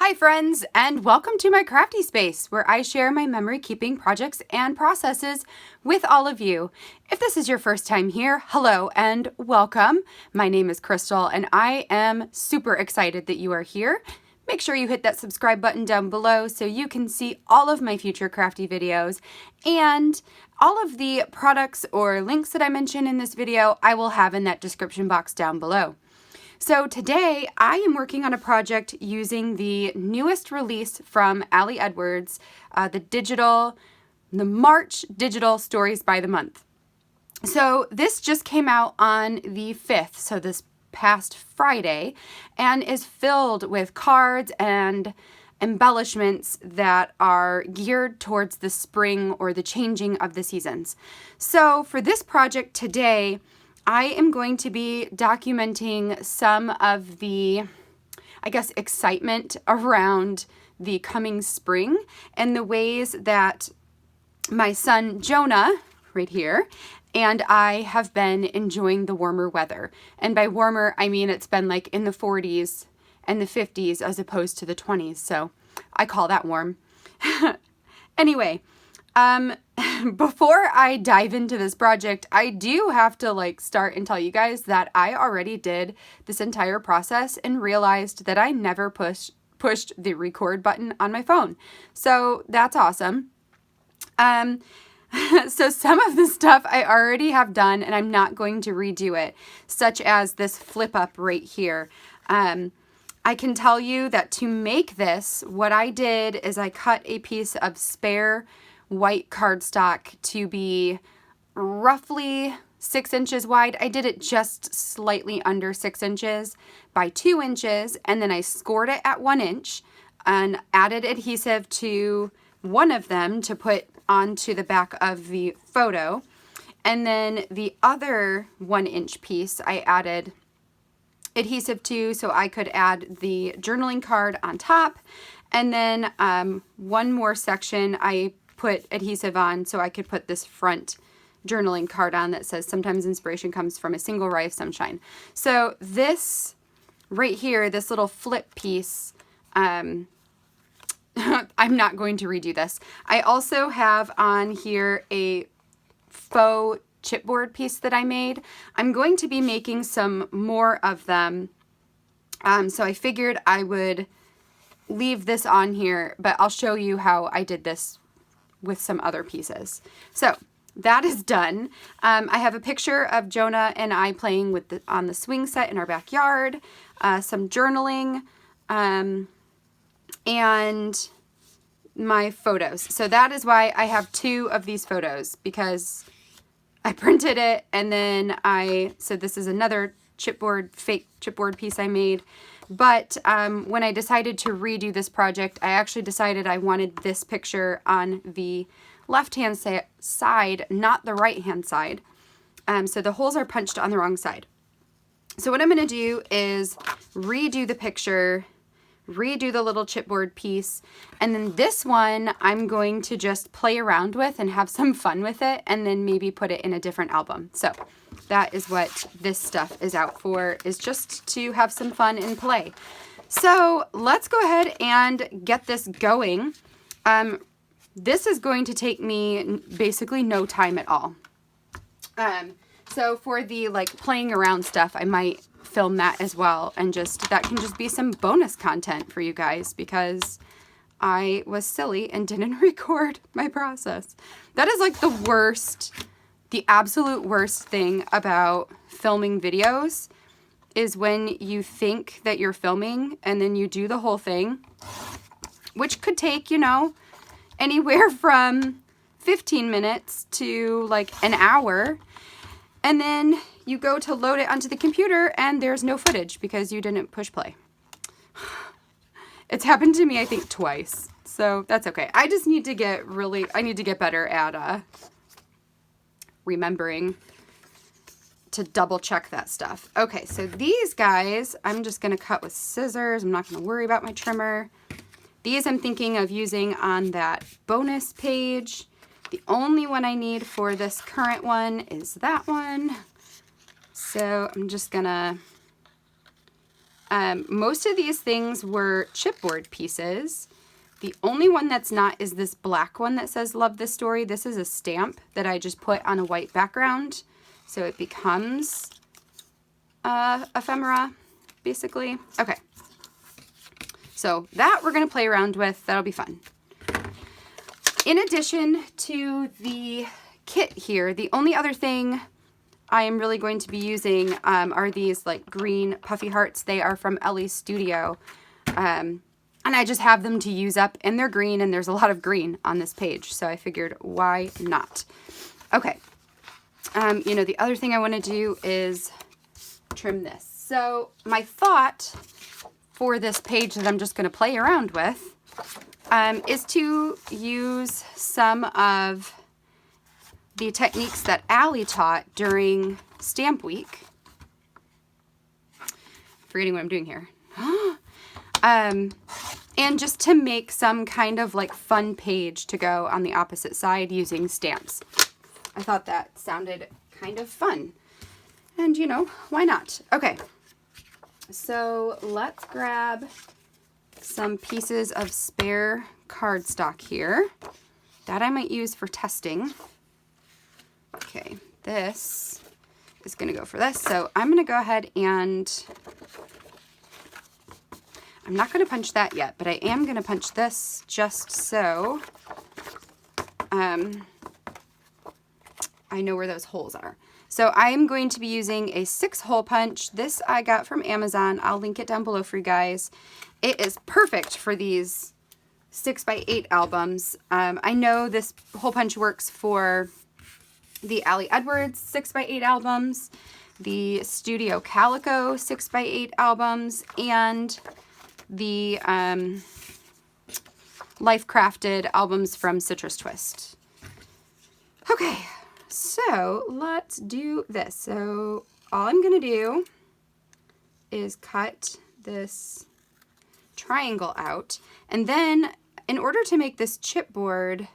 Hi friends, and welcome to my crafty space where I share my memory keeping projects and processes with all of you. If this is your first time here, hello and welcome. My name is Krystal and I am super excited that you are here. Make sure you hit that subscribe button down below so you can see all of my future crafty videos, and all of the products or links that I mention in this video I will have in that description box down below. So today I am working on a project using the newest release from Ali Edwards, the March Digital Stories by the Month. So this just came out on the 5th, so this past Friday, and is filled with cards and embellishments that are geared towards the spring or the changing of the seasons. So for this project today, I am going to be documenting some of the, excitement around the coming spring and the ways that my son Jonah, right here, and I have been enjoying the warmer weather. And by warmer, I mean it's been like in the 40s and the 50s as opposed to the 20s, so I call that warm. Anyway, before I dive into this project, I do have to start and tell you guys that I already did this entire process and realized that I never pushed the record button on my phone. So that's awesome. So some of the stuff I already have done and I'm not going to redo it, such as this flip up right here. I can tell you that to make this, what I did is I cut a piece of spare white cardstock to be roughly 6 inches wide. I did it just slightly under 6 inches by 2 inches, and then I scored it at 1 inch and added adhesive to one of them to put onto the back of the photo. And then the other 1 inch piece I added adhesive to so I could add the journaling card on top. And then one more section I put adhesive on so I could put this front journaling card on that says sometimes inspiration comes from a single ray of sunshine. So this right here, this little flip piece, I'm not going to redo this. I also have on here a faux chipboard piece that I made. I'm going to be making some more of them. So I figured I would leave this on here, but I'll show you how I did this with some other pieces. So that is done. I have a picture of Jonah and I playing on the swing set in our backyard, some journaling, and my photos. So that is why I have 2 of these photos, because I printed it and then I said this is another fake chipboard piece I made. But when I decided to redo this project, I actually decided I wanted this picture on the left-hand side, not the right-hand side. So the holes are punched on the wrong side. So what I'm going to do is redo the picture, redo the little chipboard piece, and then this one I'm going to just play around with and have some fun with it, and then maybe put it in a different album. So that is what this stuff is out for, is just to have some fun and play. So let's go ahead and get this going. This is going to take me basically no time at all. So for the playing around stuff, I might film that as well, and that can just be some bonus content for you guys because I was silly and didn't record my process. That is the absolute worst thing about filming videos is when you think that you're filming and then you do the whole thing, which could take, anywhere from 15 minutes to an hour, and then you go to load it onto the computer and there's no footage because you didn't push play. It's happened to me, I think, twice, so that's okay. I just need to get better at remembering to double check that stuff. Okay, so these guys, I'm just gonna cut with scissors. I'm not gonna worry about my trimmer. These I'm thinking of using on that bonus page. The only one I need for this current one is that one. So I'm just gonna Most of these things were chipboard pieces. The only one that's not is this black one that says Love This Story. This is a stamp that I just put on a white background, so it becomes ephemera, basically. Okay, so that we're gonna play around with. That'll be fun. In addition to the kit here, the only other thing I am really going to be using are these like green puffy hearts. They are from Ellie's Studio. And I just have them to use up, and they're green, and there's a lot of green on this page, so I figured, why not? Okay. You know, the other thing I want to do is trim this. So my thought for this page that I'm just going to play around with is to use some of the techniques that Allie taught during Stamp Week. Forgetting what I'm doing here. And just to make some kind of like fun page to go on the opposite side using stamps. I thought that sounded kind of fun. And you know, why not? Okay, so let's grab some pieces of spare cardstock here that I might use for testing. Okay, this is gonna go for this. So I'm gonna go ahead and I'm not going to punch that yet, but I am going to punch this just so I know where those holes are. So I am going to be using a 6-hole punch. This I got from Amazon. I'll link it down below for you guys. It is perfect for these 6x8 albums. I know this hole punch works for the Allie Edwards 6x8 albums, the Studio Calico 6x8 albums, and the Life Crafted albums from Citrus Twist. Okay, so let's do this. So all I'm gonna do is cut this triangle out, and then in order to make this chipboard,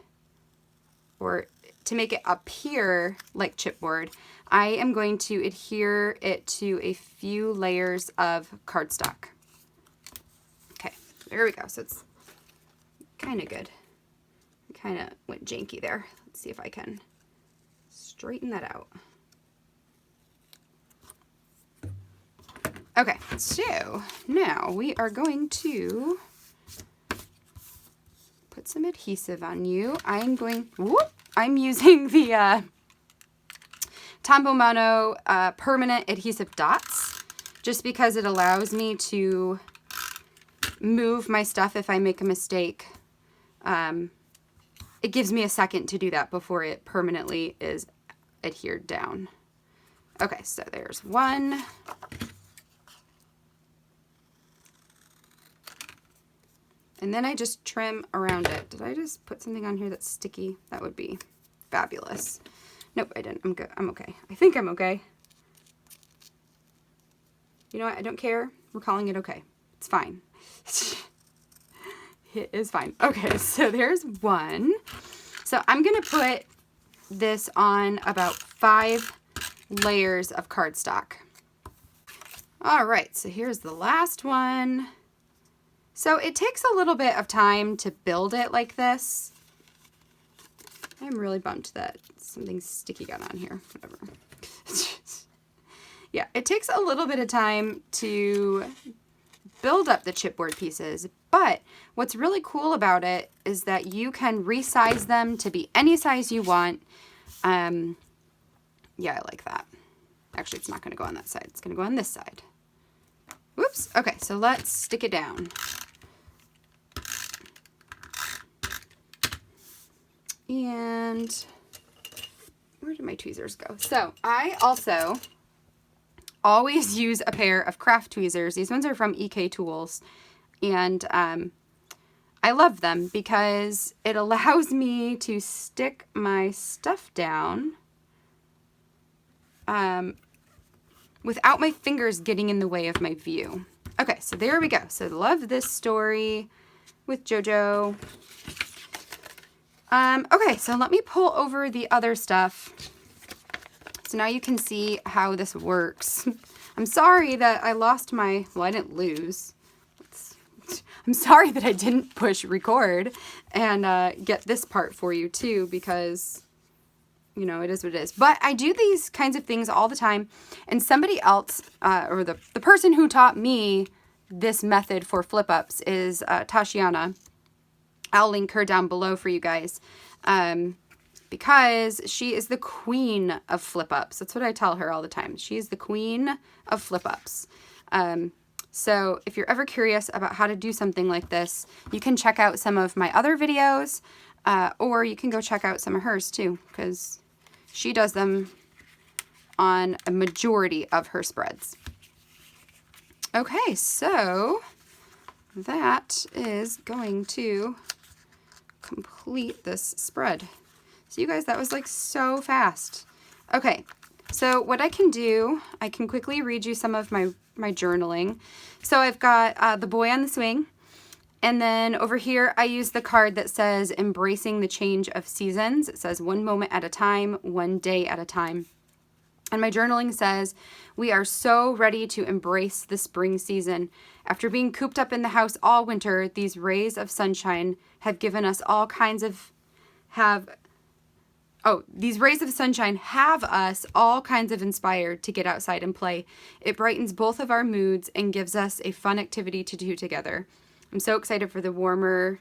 or to make it appear like chipboard, I am going to adhere it to a few layers of cardstock. There we go. So it's kind of good. Kind of went janky there. Let's see if I can straighten that out. Okay, so now we are going to put some adhesive on you. I'm using the Tombow Mono permanent adhesive dots, just because it allows me to move my stuff if I make a mistake. It gives me a second to do that before it permanently is adhered down. Okay, so there's one. And then I just trim around it. Did I just put something on here that's sticky? That would be fabulous. Nope, I didn't. I'm good. I'm okay. I think I'm okay. You know what? I don't care. We're calling it okay. It's fine. It is fine. Okay, so there's one. So I'm going to put this on about 5 layers of cardstock. All right, so here's the last one. So it takes a little bit of time to build it like this. I'm really bummed that something sticky got on here. Whatever. Yeah, it takes a little bit of time to build up the chipboard pieces, but what's really cool about it is that you can resize them to be any size you want. Yeah, I like that. Actually, it's not going to go on that side. It's going to go on this side. Whoops. Okay, so let's stick it down. And where did my tweezers go? So I also always use a pair of craft tweezers. These ones are from EK Tools, and I love them because it allows me to stick my stuff down without my fingers getting in the way of my view. Okay, so there we go. So Love This Story with JoJo. Okay, so let me pull over the other stuff. So now you can see how this works. I'm sorry that I lost my, well, I didn't lose. I'm sorry that I didn't push record and get this part for you too, because, you know, it is what it is. But I do these kinds of things all the time, and somebody else, or the person who taught me this method for flip ups is Tashiana. I'll link her down below for you guys, because she is the queen of flip ups. That's what I tell her all the time. She is the queen of flip ups. So if you're ever curious about how to do something like this, you can check out some of my other videos, or you can go check out some of hers too, because she does them on a majority of her spreads. Okay, so that is going to complete this spread. So you guys, that was like so fast. Okay, so what I can do, I can quickly read you some of my journaling. So I've got the boy on the swing, and then over here I use the card that says embracing the change of seasons. It says one moment at a time, one day at a time. And my journaling says, we are so ready to embrace the spring season. After being cooped up in the house all winter, these rays of sunshine have given us all kinds of, these rays of sunshine have us all kinds of inspired to get outside and play. It brightens both of our moods and gives us a fun activity to do together. I'm so excited for the warmer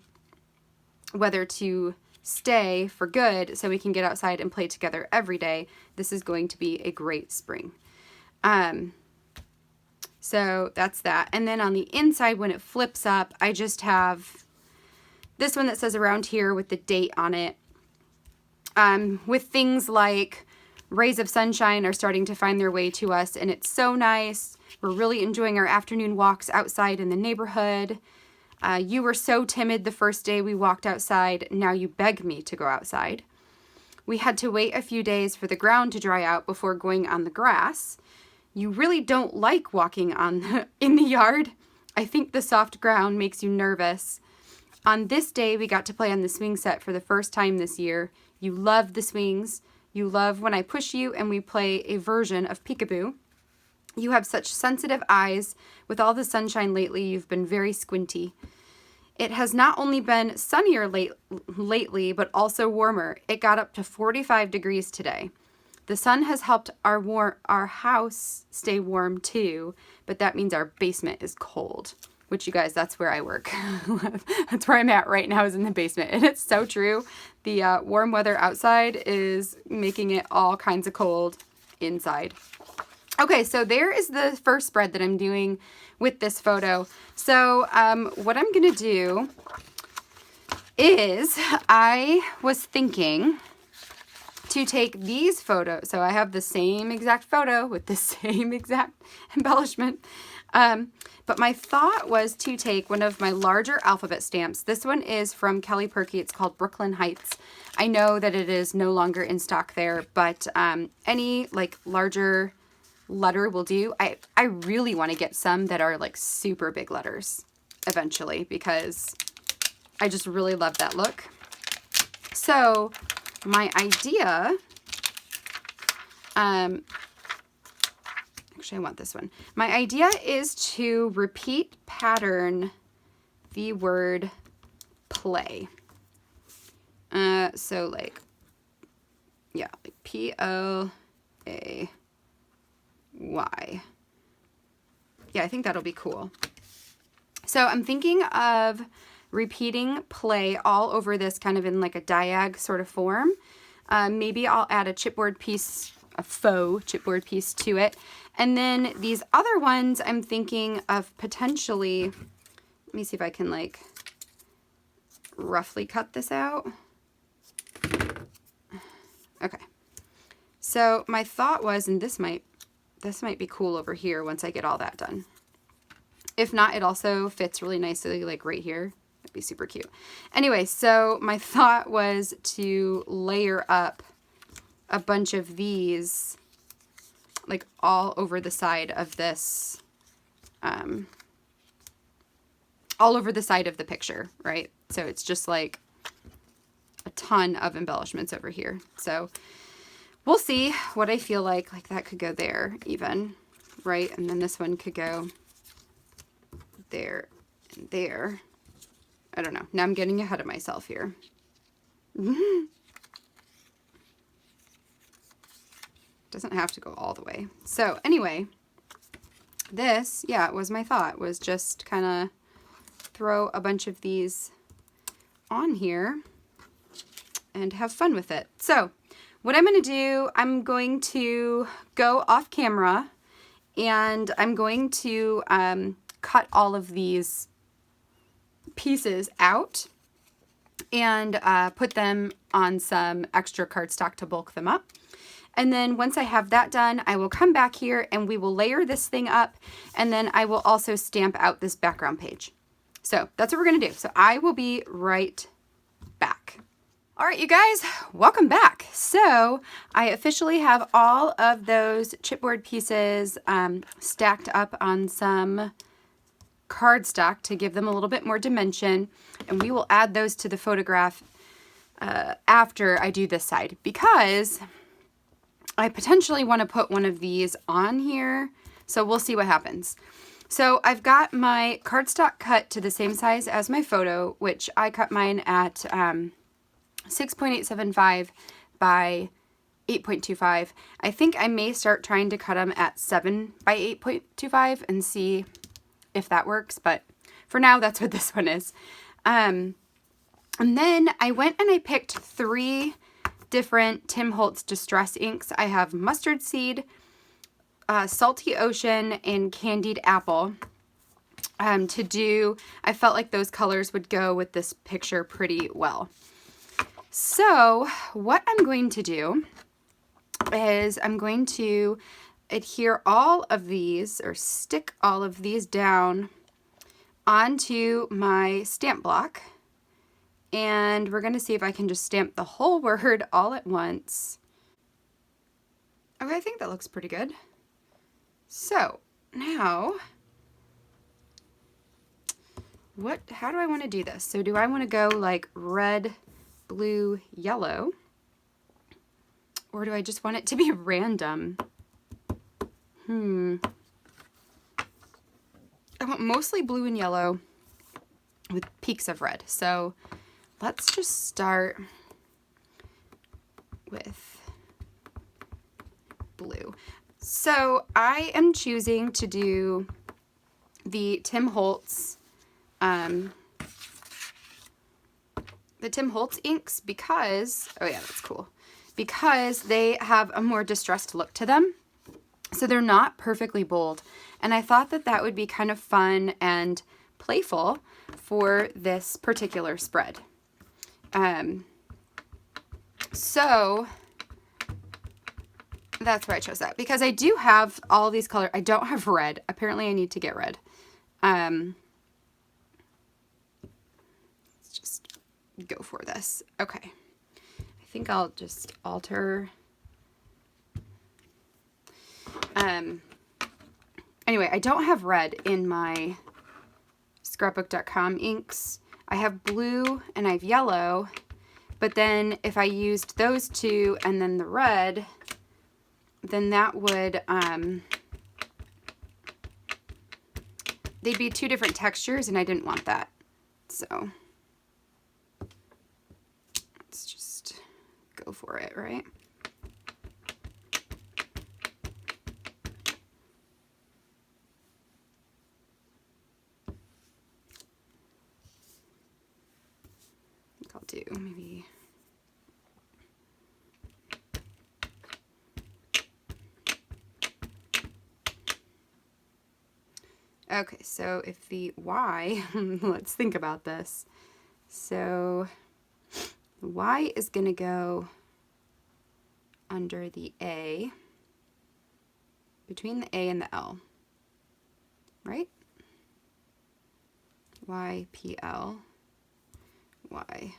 weather to stay for good so we can get outside and play together every day. This is going to be a great spring. So that's that. And then on the inside, when it flips up, I just have this one that says around here with the date on it. With things like rays of sunshine are starting to find their way to us, and it's so nice. We're really enjoying our afternoon walks outside in the neighborhood. You were so timid the first day we walked outside. Now you beg me to go outside. We had to wait a few days for the ground to dry out before going on the grass. You really don't like walking in the yard. I think the soft ground makes you nervous. On this day, we got to play on the swing set for the first time this year. You love the swings. You love when I push you and we play a version of peekaboo. You have such sensitive eyes. With all the sunshine lately, you've been very squinty. It has not only been sunnier lately, but also warmer. It got up to 45 degrees today. The sun has helped our house stay warm too, but that means our basement is cold, which you guys, that's where I work. That's where I'm at right now, is in the basement. And it's so true. The warm weather outside is making it all kinds of cold inside. Okay, so there is the first spread that I'm doing with this photo. So what I'm gonna do is, I was thinking to take these photos. So I have the same exact photo with the same exact embellishment. But my thought was to take one of my larger alphabet stamps. This one is from Kelly Perky. It's called Brooklyn Heights. I know that it is no longer in stock there, but any like larger letter will do. I really want to get some that are like super big letters eventually, because I just really love that look. So my idea, actually I want this one. My idea is to repeat pattern the word play. So like, yeah, like P-O-A-Y. Yeah, I think that'll be cool. So I'm thinking of repeating play all over this, kind of in like a diag sort of form. Maybe I'll add a chipboard piece, a faux chipboard piece to it. And then these other ones I'm thinking of potentially, let me see if I can like roughly cut this out. Okay. So my thought was, and this might be cool over here once I get all that done. If not, it also fits really nicely like right here. That'd be super cute. Anyway, so my thought was to layer up a bunch of these like all over the side of this, all over the side of the picture, right? So it's just like a ton of embellishments over here. So we'll see what I feel like that could go there even. right? And then this one could go there and there. I don't know. Now I'm getting ahead of myself here. Doesn't have to go all the way. So anyway, this, yeah, it was my thought, was just kind of throw a bunch of these on here and have fun with it. So what I'm going to do, I'm going to go off camera and I'm going to cut all of these pieces out and put them on some extra cardstock to bulk them up. And then once I have that done, I will come back here and we will layer this thing up, and then I will also stamp out this background page. So that's what we're going to do. So I will be right back. All right, you guys, welcome back. So I officially have all of those chipboard pieces stacked up on some cardstock to give them a little bit more dimension, and we will add those to the photograph after I do this side, because I potentially want to put one of these on here, so we'll see what happens. So I've got my cardstock cut to the same size as my photo, which I cut mine at 6.875 by 8.25. I think I may start trying to cut them at 7 by 8.25 and see if that works, but for now that's what this one is. And then I went and I picked 3 different Tim Holtz Distress inks. I have Mustard Seed, Salty Ocean, and Candied Apple to do. I felt like those colors would go with this picture pretty well. So what I'm going to do is I'm going to adhere all of these, or stick all of these down onto my stamp block. And we're going to see if I can just stamp the whole word all at once. Okay, I think that looks pretty good. So now, how do I want to do this? So do I want to go like red, blue, yellow? Or do I just want it to be random? I want mostly blue and yellow with peaks of red. So let's just start with blue. So I am choosing to do the Tim Holtz inks because, oh yeah, that's cool, because they have a more distressed look to them. So they're not perfectly bold. And I thought that that would be kind of fun and playful for this particular spread. So that's why I chose that, because I do have all these colors. I don't have red. Apparently I need to get red. Let's just go for this. Okay. I think I'll just alter. Anyway, I don't have red in my scrapbook.com inks. I have blue and I have yellow, but then if I used those two and then the red, then that would, they'd be 2 different textures and I didn't want that. So let's just go for it, right? I'll do maybe okay, so if the Y, let's think about this. So the Y is going to go under the A, between the A and the L, right? Y, P, L. Y,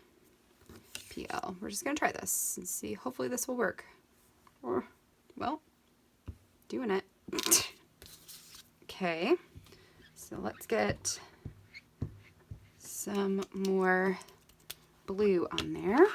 P, L. We're just going to try this and see. Hopefully this will work. Or, well, doing it. Okay, so let's get some more blue on there.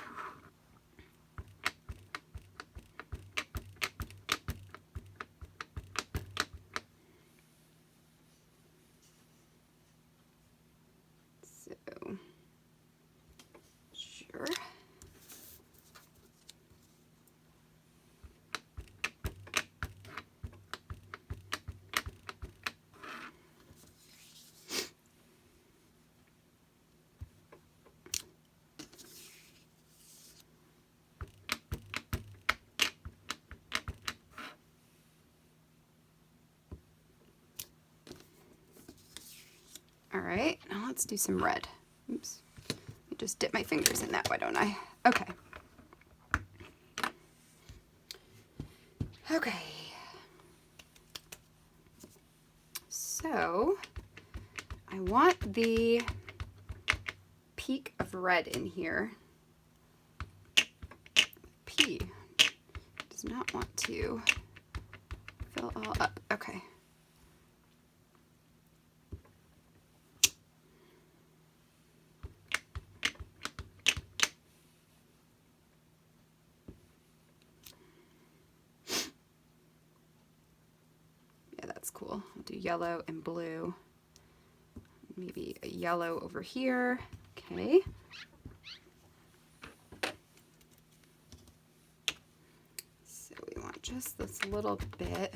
let's do some red. Oops. Let me just dip my fingers in that, why don't I? Okay. Okay. So I want the peak of red in here. P does not want to fill all up. Okay. Yeah, that's cool. I'll do yellow and blue. Maybe a yellow over here. Okay. So we want just this little bit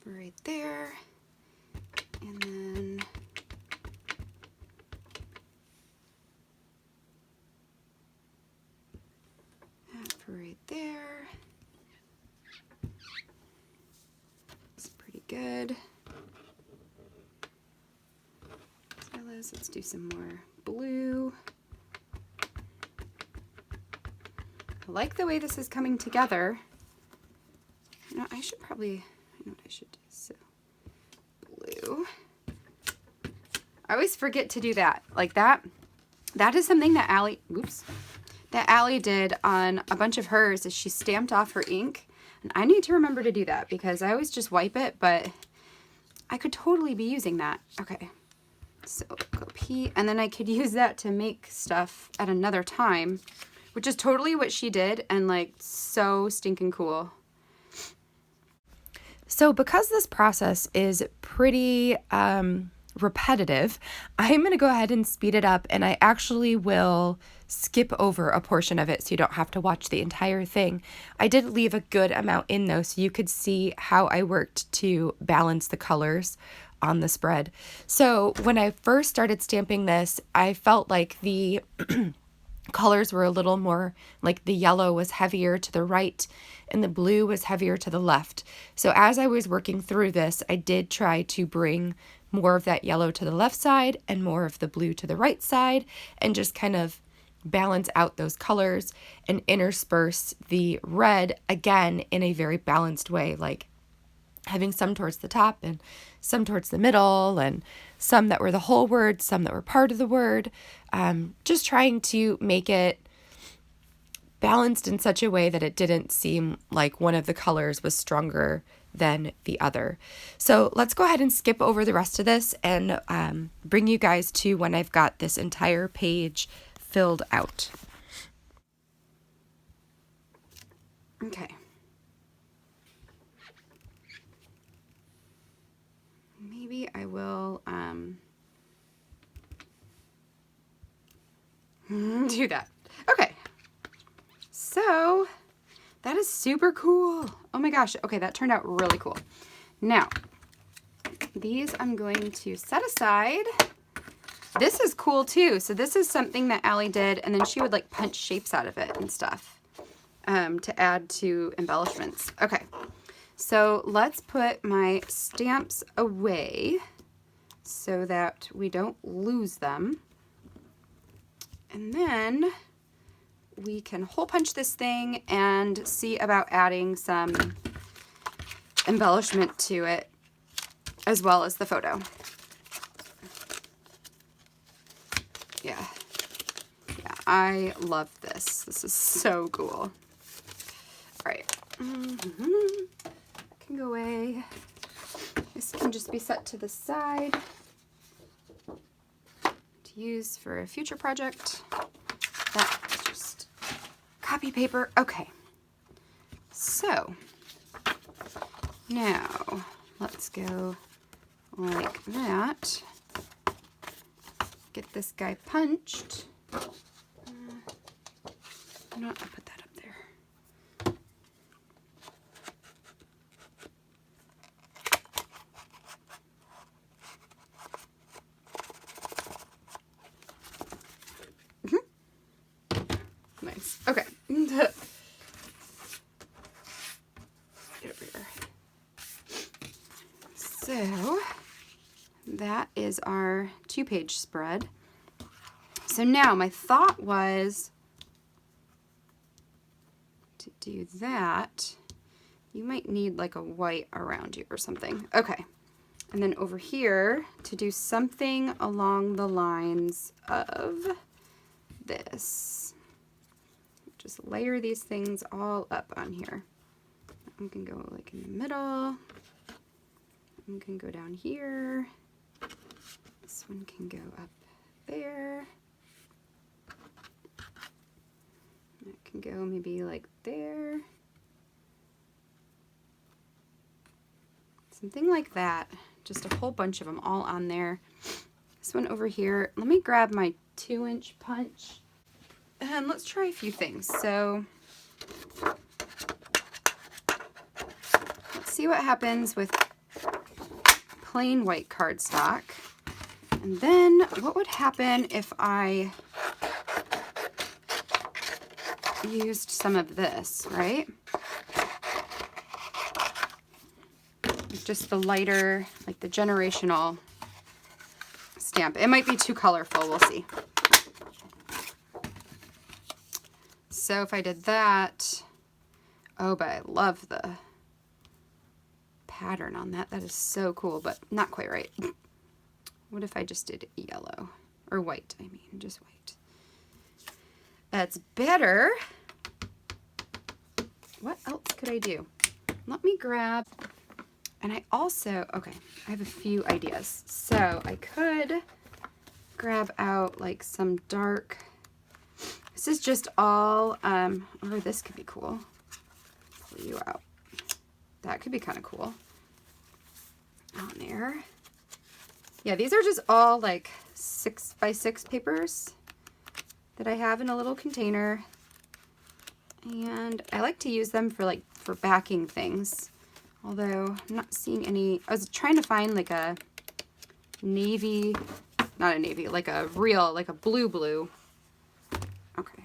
right there. And then that for right there. It's pretty good. Let's do some more blue. I like the way this is coming together. You know, I should probably, I know what I should do. So, blue. I always forget to do that. Like that. That is something that Allie, oops, that Allie did on a bunch of hers is she stamped off her ink. And I need to remember to do that because I always just wipe it, but I could totally be using that. Okay. So go P, and then I could use that to make stuff at another time, which is totally what she did, and like so stinking cool. So because this process is pretty repetitive, I'm going to go ahead and speed it up, and I actually will skip over a portion of it so you don't have to watch the entire thing. I did leave a good amount in though, so you could see how I worked to balance the colors on the spread. So when I first started stamping this, I felt like the colors were a little more, like the yellow was heavier to the right and the blue was heavier to the left. So as I was working through this, I did try to bring more of that yellow to the left side and more of the blue to the right side and just kind of balance out those colors and intersperse the red again in a very balanced way, like having some towards the top and some towards the middle and some that were the whole word, some that were part of the word. Just trying to make it balanced in such a way that it didn't seem like one of the colors was stronger than the other. So let's go ahead and skip over the rest of this and bring you guys to when I've got this entire page filled out. Okay. Maybe I will do that. Okay. So that is super cool. Oh my gosh. Okay, that turned out really cool. Now, these I'm going to set aside. This is cool too. So this is something that Allie did, and then she would like punch shapes out of it and stuff to add to embellishments. Okay. So let's put my stamps away so that we don't lose them. And then we can hole punch this thing and see about adding some embellishment to it as well as the photo. Yeah. Yeah, I love this. This is so cool. All right. Can go away. This can just be set to the side to use for a future project. That's just copy paper. Okay. So now let's go like that. Get this guy punched. No, I'll put that up there. Nice. Okay. Get over here. So that is our 2-page spread. So now my thought was to do that. You might need like a white around you or something. Okay. And then over here to do something along the lines of this. Just layer these things all up on here. One can go like in the middle. One can go down here. This one can go up there. That can go maybe like there. Something like that. Just a whole bunch of them all on there. This one over here. Let me grab my 2-inch punch and let's try a few things. So let's see what happens with plain white cardstock. And then what would happen if I used some of this, right? Just the lighter, like the generational stamp. It might be too colorful, we'll see. So if I did that, oh, but I love the pattern on that. That is so cool, but not quite right. What if I just did yellow or white? I mean, just white. That's better. What else could I do? Let me grab, and I also, okay, I have a few ideas. So I could grab out like some dark, this is just all, or this could be cool. Pull you out. That could be kind of cool. On there. Yeah, these are just all like 6x6 papers that I have in a little container. And I like to use them for for backing things. Although I'm not seeing any, I was trying to find like a navy, not a navy, like a real, like a blue. Okay,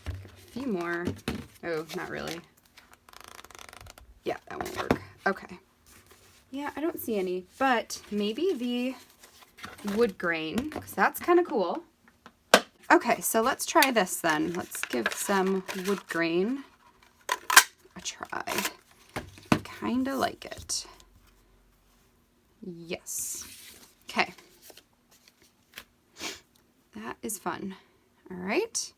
got a few more. Oh, not really. Yeah, that won't work. Okay. Yeah, I don't see any, but maybe the wood grain, because that's kind of cool. Okay, so let's try this then. Let's give some wood grain a try. I kind of like it. Yes. Okay. That is fun. All right.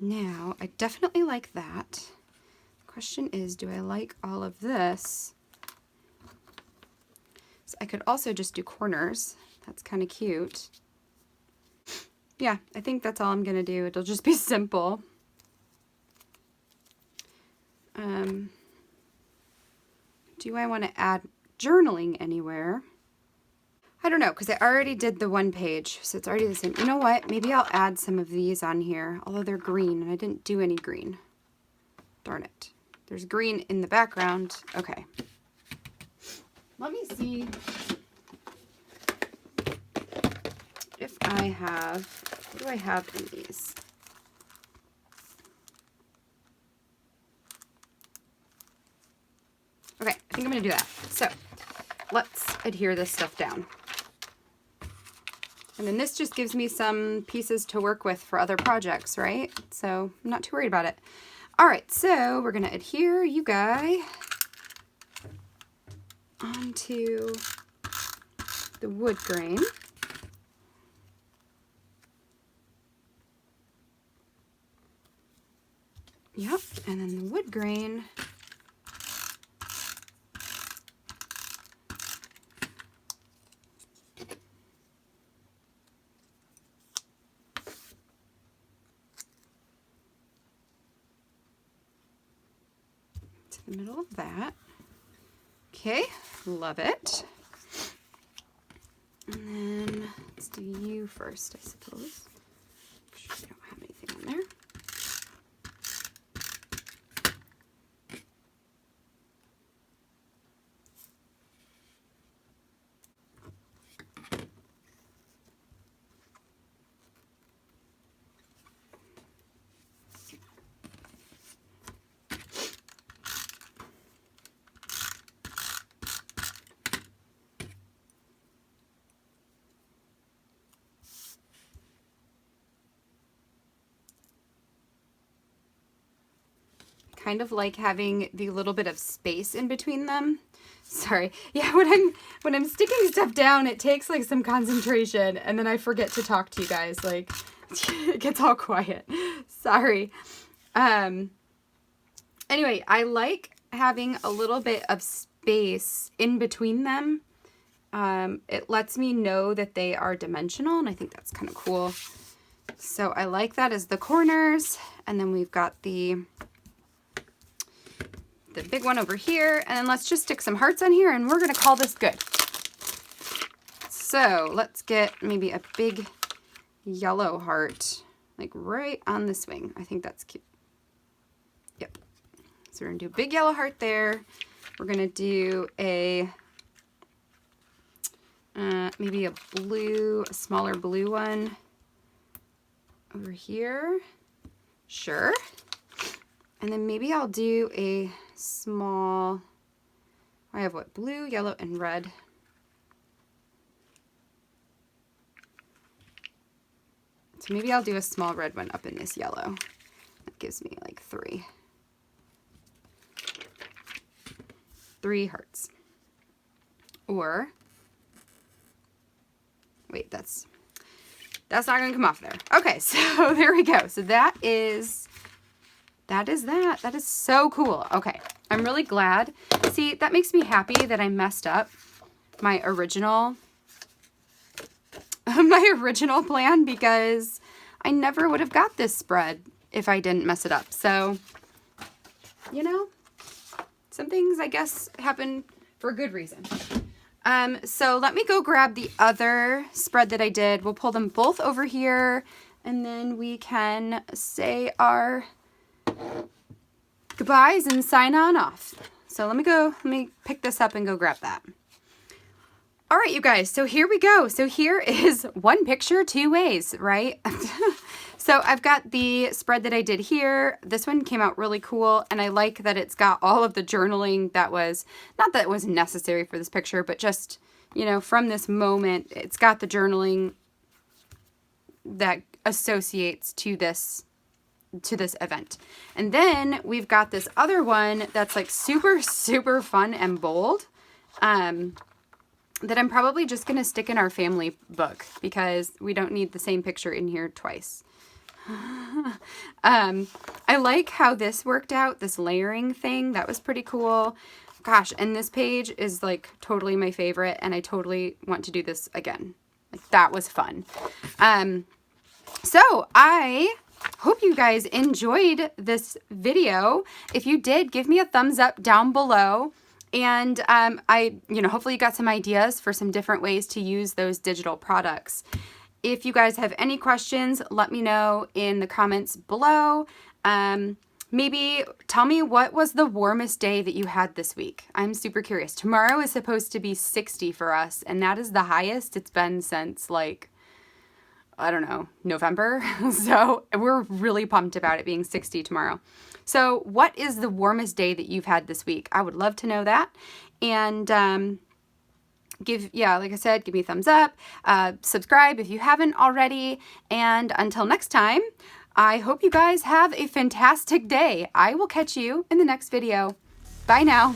Now, I definitely like that. The question is, do I like all of this? So I could also just do corners. That's kind of cute. Yeah, I think that's all I'm gonna do. It'll just be simple. Do I want to add journaling anywhere? I don't know, because I already did the 1 page, so it's already the same. You know what? Maybe I'll add some of these on here, although they're green, and I didn't do any green. Darn it. There's green in the background. Okay. Let me see if I have, what do I have in these? Okay, I think I'm going to do that. So let's adhere this stuff down. And then this just gives me some pieces to work with for other projects, right? So I'm not too worried about it. All right, so we're going to adhere you guys onto the wood grain. Yep, and then the wood grain to the middle of that. Okay, love it. And then let's do you first, I suppose. Make sure you don't have anything on there. kind of like having the little bit of space in between them. Sorry. Yeah, when I'm sticking stuff down, it takes like some concentration, and then I forget to talk to you guys. Like, it gets all quiet. Sorry. Anyway, I like having a little bit of space in between them. It lets me know that they are dimensional, and I think that's kind of cool. So I like that as the corners, and then we've got the big one over here, and then let's just stick some hearts on here, and we're gonna call this good. So let's get maybe a big yellow heart, like right on the swing. I think that's cute. Yep. So we're gonna do a big yellow heart there. We're gonna do a maybe a smaller blue one over here. Sure. And then maybe I'll do a small, I have what, blue, yellow, and red. So maybe I'll do a small red one up in this yellow. That gives me like three hearts. Or, wait, that's not gonna come off there. Okay, so there we go. So that is that. That is so cool. Okay, I'm really glad. See, that makes me happy that I messed up my original plan, because I never would have got this spread if I didn't mess it up. So, you know, some things I guess happen for a good reason. So let me go grab the other spread that I did. We'll pull them both over here, and then we can say our goodbyes and sign on off. So let me pick this up and go grab that. All right, you guys, so here we go. So here is one picture, two ways, right? So I've got the spread that I did here. This one came out really cool, and I like that it's got all of the journaling that was, not that it was necessary for this picture, but just, you know, from this moment, it's got the journaling that associates to this event. And then we've got this other one that's like super, super fun and bold, that I'm probably just going to stick in our family book because we don't need the same picture in here twice. I like how this worked out, this layering thing. That was pretty cool. Gosh, and this page is like totally my favorite, and I totally want to do this again. Like, that was fun. So I hope you guys enjoyed this video. If you did, give me a thumbs up down below. And hopefully you got some ideas for some different ways to use those digital products. If you guys have any questions, let me know in the comments below. Maybe tell me, what was the warmest day that you had this week? I'm super curious. Tomorrow is supposed to be 60 for us, and that is the highest it's been since, like, I don't know, November. So we're really pumped about it being 60 tomorrow. So what is the warmest day that you've had this week? I would love to know that. And like I said, give me a thumbs up, subscribe if you haven't already. And until next time, I hope you guys have a fantastic day. I will catch you in the next video. Bye now.